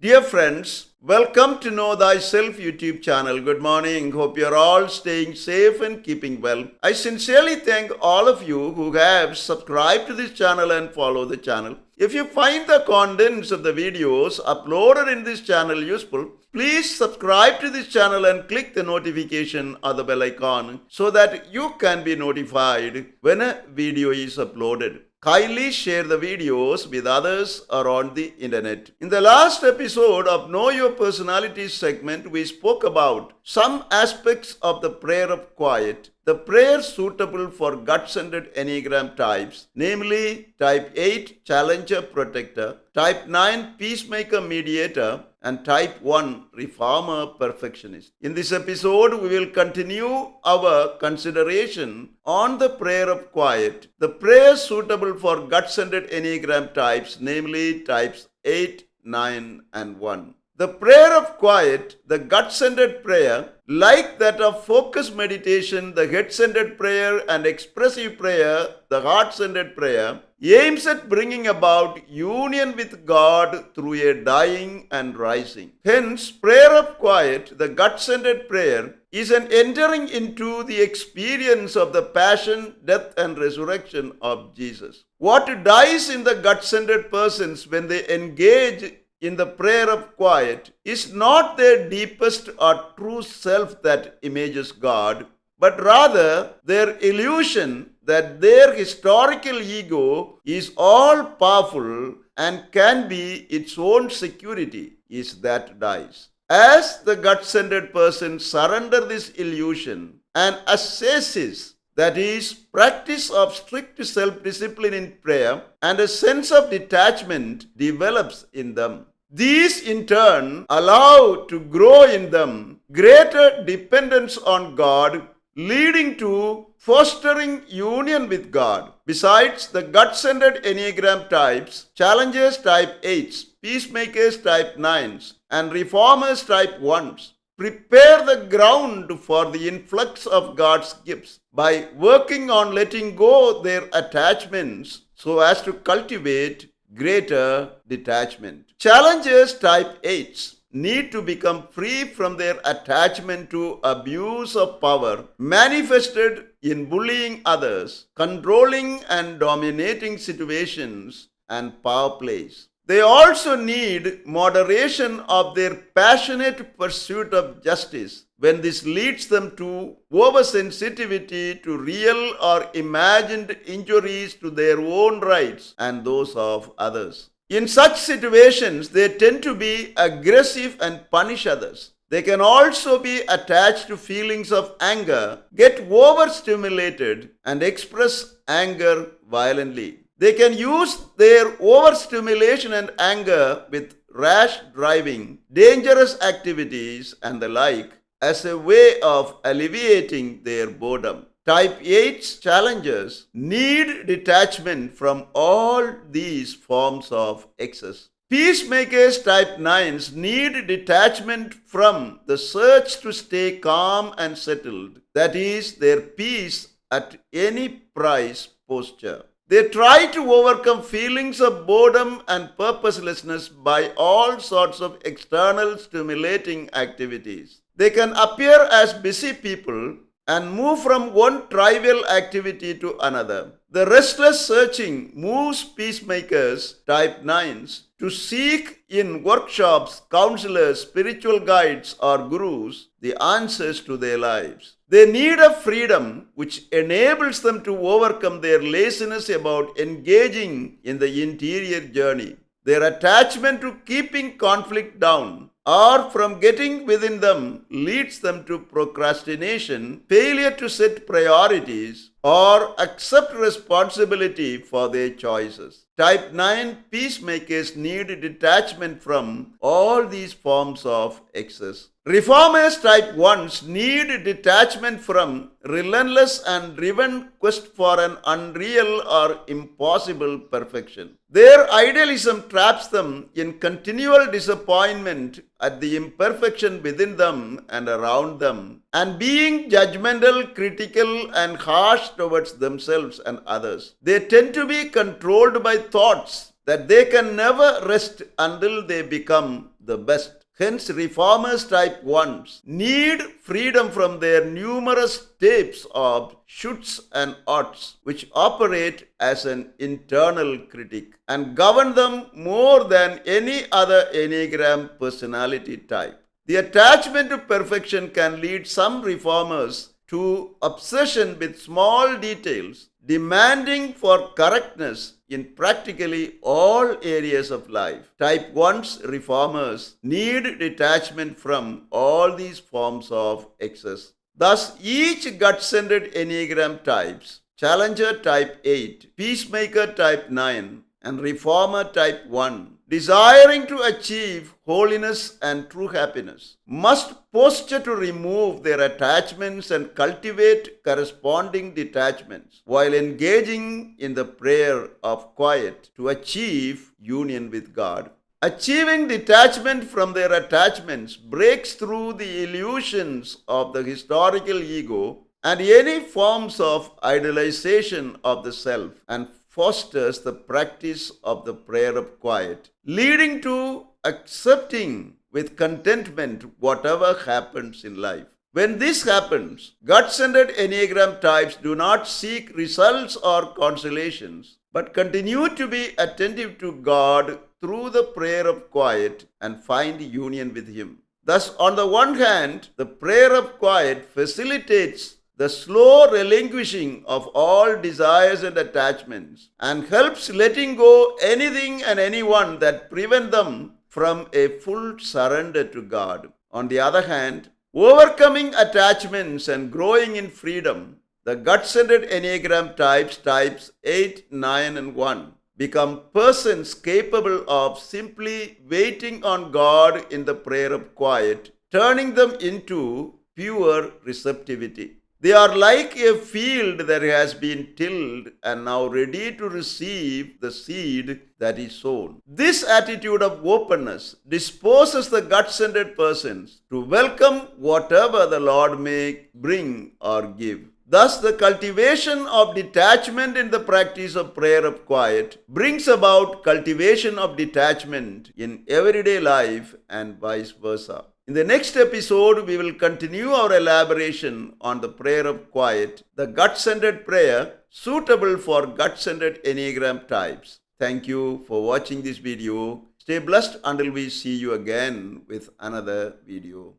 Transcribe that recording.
Dear friends, welcome to Know Thyself YouTube Channel. Good morning. Hope you're all staying safe and keeping well. I sincerely thank all of you who have subscribed to this channel and follow the channel. If you find the contents of the videos uploaded in this channel useful, please subscribe to this channel and click the notification or the bell icon so that you can be notified when a video is uploaded. Kindly share the videos with others around the internet. In the last episode of Know Your Personality segment, we spoke about some aspects of the prayer of quiet, the prayer suitable for gut-centered Enneagram types, namely Type 8, Challenger Protector, Type 9, Peacemaker Mediator, and Type 1, Reformer Perfectionist. In this episode, we will continue our consideration on the prayer of quiet, the prayer suitable for gut-centered Enneagram types, namely Types 8, 9, and 1. The prayer of quiet, the gut-centered prayer, like that of focus meditation, the head-centered prayer, and expressive prayer, the heart-centered prayer, aims at bringing about union with God through a dying and rising. Hence, prayer of quiet, the gut-centered prayer, is an entering into the experience of the passion, death, and resurrection of Jesus. What dies in the gut-centered persons when they engage in the prayer of quiet is not their deepest or true self that images God, but rather their illusion that their historical ego is all powerful and can be its own security is that dies. As the gut-centered person surrenders this illusion and assesses, that is, practice of strict self-discipline in prayer, and a sense of detachment develops in them. These in turn allow to grow in them greater dependence on God, leading to fostering union with God. Besides the gut-centered Enneagram types, challengers type 8s, peacemakers type 9s, and reformers type 1s prepare the ground for the influx of God's gifts by working on letting go their attachments so as to cultivate greater detachment. Challengers type 8s need to become free from their attachment to abuse of power manifested in bullying others, controlling and dominating situations, and power plays. They also need moderation of their passionate pursuit of justice when this leads them to oversensitivity to real or imagined injuries to their own rights and those of others. In such situations, they tend to be aggressive and punish others. They can also be attached to feelings of anger, get overstimulated, and express anger violently. They can use their overstimulation and anger with rash driving, dangerous activities, and the like as a way of alleviating their boredom. Type 8's challengers need detachment from all these forms of excess. Peacemakers type 9s need detachment from the search to stay calm and settled, that is, their peace at any price posture. They try to overcome feelings of boredom and purposelessness by all sorts of external stimulating activities. They can appear as busy people and move from one trivial activity to another. The restless searching moves peacemakers, type 9s, to seek in workshops, counselors, spiritual guides, or gurus the answers to their lives. They need a freedom which enables them to overcome their laziness about engaging in the interior journey. Their attachment to keeping conflict down or from getting within them leads them to procrastination, failure to set priorities, or accept responsibility for their choices. Type 9 peacemakers need detachment from all these forms of excess. Reformers type 1s need detachment from relentless and driven quest for an unreal or impossible perfection. Their idealism traps them in continual disappointment at the imperfection within them and around them, and being judgmental, critical, and harsh towards themselves and others. They tend to be controlled by thoughts that they can never rest until they become the best. Hence, reformers type 1s need freedom from their numerous tapes of shoulds and oughts, which operate as an internal critic and govern them more than any other Enneagram personality type. The attachment to perfection can lead some reformers to obsession with small details, demanding for correctness in practically all areas of life. Type 1's reformers need detachment from all these forms of excess. Thus, each gut-centered Enneagram types, Challenger type 8, Peacemaker type 9, and Reformer type 1, desiring to achieve holiness and true happiness, must posture to remove their attachments and cultivate corresponding detachments while engaging in the prayer of quiet to achieve union with God. Achieving detachment from their attachments breaks through the illusions of the historical ego and any forms of idolization of the self and fosters the practice of the prayer of quiet, leading to accepting with contentment whatever happens in life. When this happens, gut-centered Enneagram types do not seek results or consolations, but continue to be attentive to God through the prayer of quiet and find union with Him. Thus, on the one hand, the prayer of quiet facilitates the slow relinquishing of all desires and attachments and helps letting go anything and anyone that prevent them from a full surrender to God. On the other hand, overcoming attachments and growing in freedom, the gut-centered Enneagram types 8, 9, and 1 become persons capable of simply waiting on God in the prayer of quiet, turning them into pure receptivity. They are like a field that has been tilled and now ready to receive the seed that is sown. This attitude of openness disposes the gut-centered persons to welcome whatever the Lord may bring or give. Thus, the cultivation of detachment in the practice of prayer of quiet brings about cultivation of detachment in everyday life and vice versa. In the next episode, we will continue our elaboration on the prayer of quiet, the gut-centered prayer suitable for gut-centered Enneagram types. Thank you for watching this video. Stay blessed until we see you again with another video.